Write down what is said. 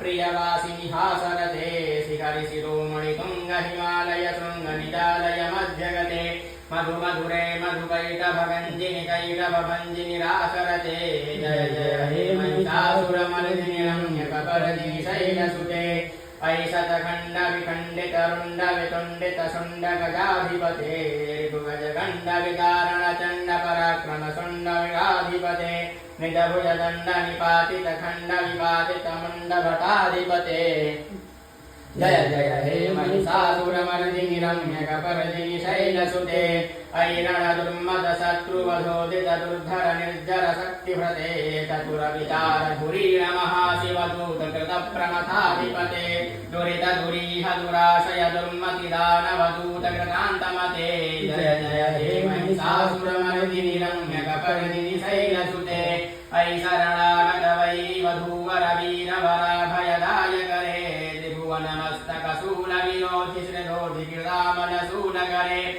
प्रियवासिनि हासरते शिखरि शिरोमणि तुंग हिमालय शृंग निजालय मध्यगते मधु मधुरे मधुकैटभगञ्जिनि कैटभभञ्जिनि रासरते जय जय हे महिषासुरमर्दिनि रम्यकपर्दिनि शैलसुते ऐशतखण्ड विखण्डित रुण्ड वितुण्डित शुण्ड गजाधिपते ऋतुगज गण्ड विदारण चण्ड पराक्रम शुण्ड विराधिपते निजभुज दण्ड निपातित खण्ड विपातित मुण्ड भटाधिपते जय जय हे महिषासुरमर्दिनि रम्यकपर्दिनि शैलसुते ऐरण दुर्मद शत्रुवधोदित दुर्धर निर्जर शक्तिभृते चतुर विचार धुरीण महाशिवदूत कृत प्रमथाधिपते दुरित दुरीह दुराशय दुर्मति दानवदूत कृतान्तमते जय जय हे महिषासुरमर्दिनि रम्यकपर्दिनि शैलसुते ऐ शरणागत वै वधूवर वीरवराभयदायकरे त्रिभुवनमस्तकशूल विरोधि श्रीधोधि कृतामलशूलकरे